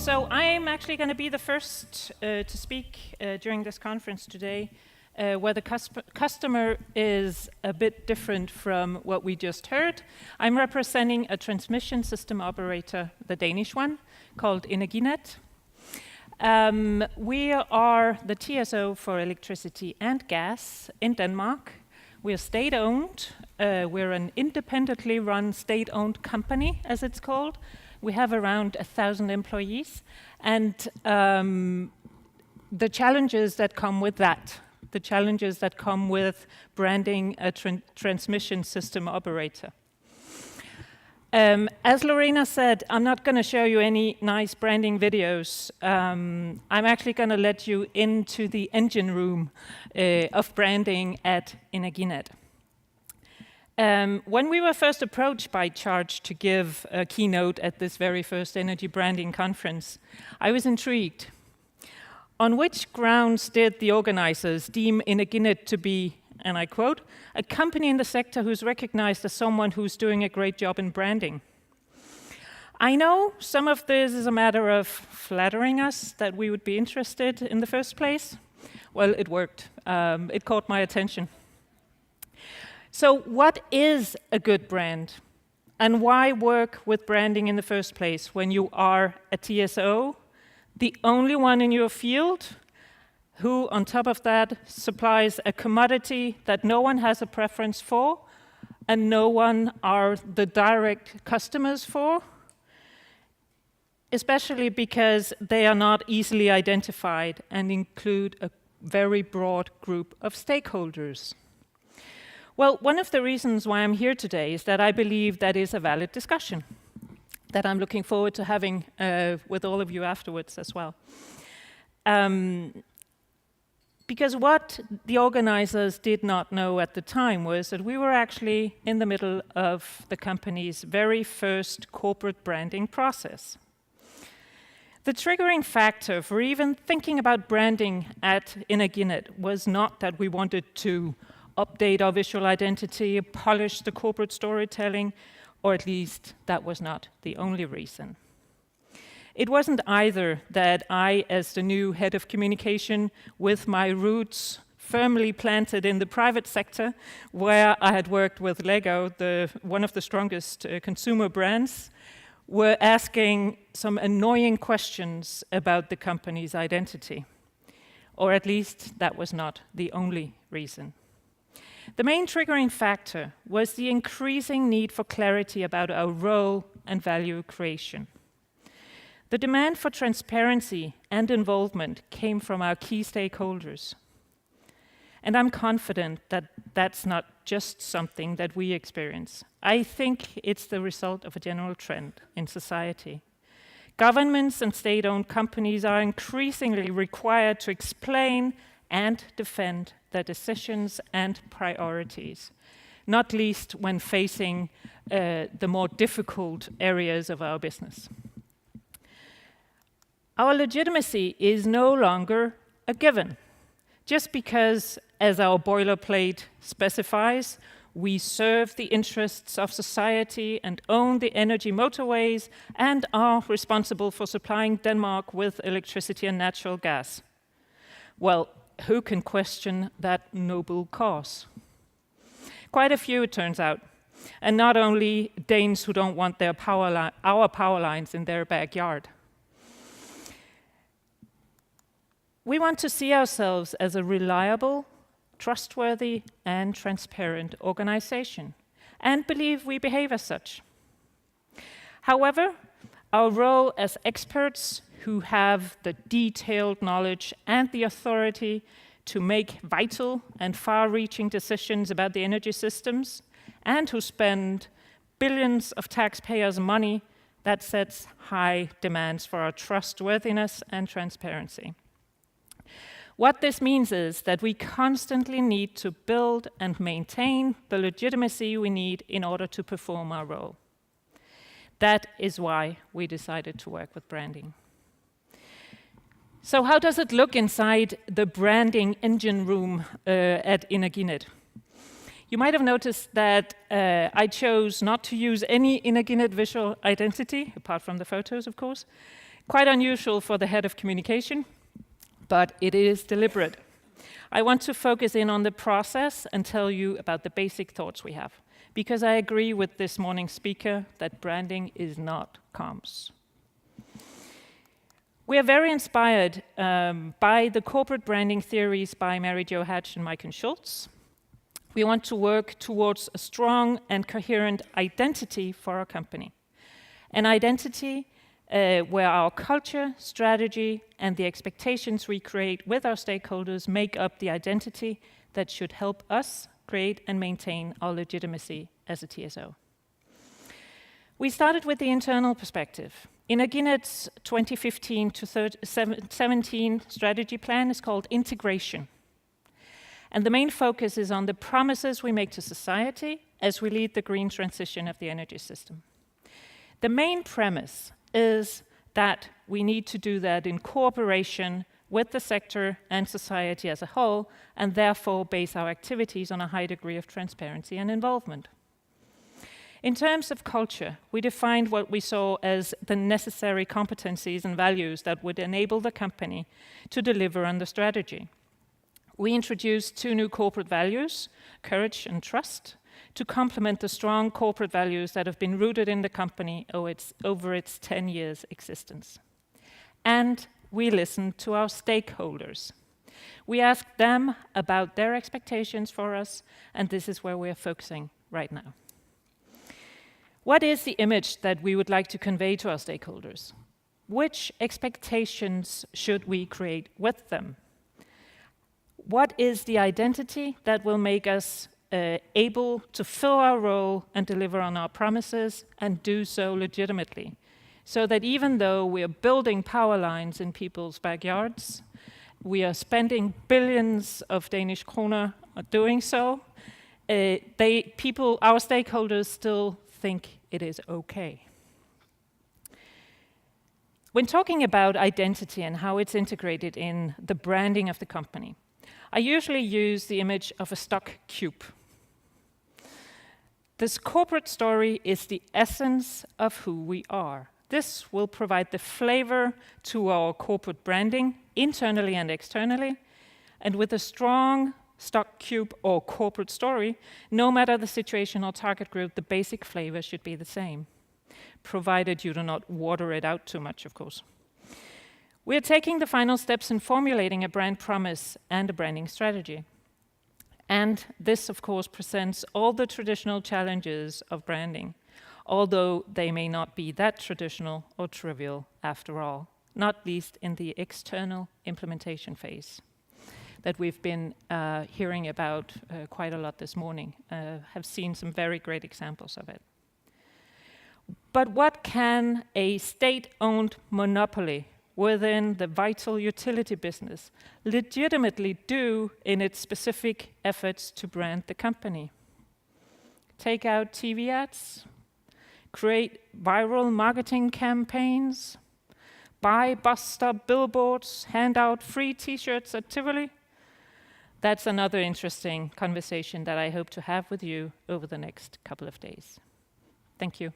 So I'm actually going to be the first to speak during this conference today, where the customer is a bit different from what we just heard. I'm representing a transmission system operator, the Danish one, called Energinet. We are the TSO for electricity and gas in Denmark. We're state-owned. We're an independently run state-owned company, as it's called. We have around 1,000 employees, and the challenges that come with that, the challenges that come with branding a transmission system operator. As Lorena said, I'm not going to show you any nice branding videos. I'm actually going to let you into the engine room of branding at Energinet. When we were first approached by Charge to give a keynote at this very first energy branding conference, I was intrigued. On which grounds did the organizers deem Energinet to be, and I quote, a company in the sector who's recognized as someone who's doing a great job in branding? I know some of this is a matter of flattering us that we would be interested in the first place. Well, it worked. It caught my attention. So what is a good brand? And why work with branding in the first place when you are a TSO, the only one in your field, who on top of that supplies a commodity that no one has a preference for and no one are the direct customers for? Especially because they are not easily identified and include a very broad group of stakeholders. Well, one of the reasons why I'm here today is that I believe that is a valid discussion that I'm looking forward to having with all of you afterwards as well. Because what the organizers did not know at the time was that we were actually in the middle of the company's very first corporate branding process. The triggering factor for even thinking about branding at Energinet was not that we wanted to update our visual identity, polish the corporate storytelling, or at least that was not the only reason. It wasn't either that I, as the new head of communication, with my roots firmly planted in the private sector, where I had worked with Lego, one of the strongest consumer brands, were asking some annoying questions about the company's identity. Or at least that was not the only reason. The main triggering factor was the increasing need for clarity about our role and value creation. The demand for transparency and involvement came from our key stakeholders. And I'm confident that that's not just something that we experience. I think it's the result of a general trend in society. Governments and state-owned companies are increasingly required to explain and defend their decisions and priorities, not least when facing the more difficult areas of our business. Our legitimacy is no longer a given, just because, as our boilerplate specifies, we serve the interests of society and own the energy motorways and are responsible for supplying Denmark with electricity and natural gas. Well, who can question that noble cause? Quite a few, it turns out. And not only Danes who don't want their our power lines in their backyard. We want to see ourselves as a reliable, trustworthy, and transparent organization, and believe we behave as such. However, our role as experts who have the detailed knowledge and the authority to make vital and far-reaching decisions about the energy systems, and who spend billions of taxpayers' money, that sets high demands for our trustworthiness and transparency. What this means is that we constantly need to build and maintain the legitimacy we need in order to perform our role. That is why we decided to work with branding. So how does it look inside the branding engine room at Energinet? You might have noticed that I chose not to use any Energinet visual identity, apart from the photos, of course. Quite unusual for the head of communication, but it is deliberate. I want to focus in on the process and tell you about the basic thoughts we have, because I agree with this morning's speaker that branding is not comms. We are very inspired by the corporate branding theories by Mary Jo Hatch and Michael Schultz. We want to work towards a strong and coherent identity for our company. An identity where our culture, strategy, and the expectations we create with our stakeholders make up the identity that should help us create and maintain our legitimacy as a TSO. We started with the internal perspective. Energinet's 2015 to 2017 strategy plan is called Integration. And the main focus is on the promises we make to society as we lead the green transition of the energy system. The main premise is that we need to do that in cooperation with the sector and society as a whole, and therefore base our activities on a high degree of transparency and involvement. In terms of culture, we defined what we saw as the necessary competencies and values that would enable the company to deliver on the strategy. We introduced 2 new corporate values, courage and trust, to complement the strong corporate values that have been rooted in the company over its 10 years existence. And we listened to our stakeholders. We asked them about their expectations for us, and this is where we're focusing right now. What is the image that we would like to convey to our stakeholders? Which expectations should we create with them? What is the identity that will make us able to fill our role and deliver on our promises and do so legitimately? So that even though we are building power lines in people's backyards, we are spending billions of Danish kroner doing so, our stakeholders still think it is okay. When talking about identity and how it's integrated in the branding of the company, I usually use the image of a stock cube. This corporate story is the essence of who we are. This will provide the flavor to our corporate branding, internally and externally, and with a strong stock cube or corporate story, no matter the situation or target group, the basic flavor should be the same, provided you do not water it out too much, of course. We are taking the final steps in formulating a brand promise and a branding strategy. And this, of course, presents all the traditional challenges of branding, although they may not be that traditional or trivial after all, not least in the external implementation phase that we've been hearing about quite a lot this morning, have seen some very great examples of it. But what can a state-owned monopoly within the vital utility business legitimately do in its specific efforts to brand the company? Take out TV ads, create viral marketing campaigns, buy bus stop billboards, hand out free t-shirts at Tivoli? That's another interesting conversation that I hope to have with you over the next couple of days. Thank you.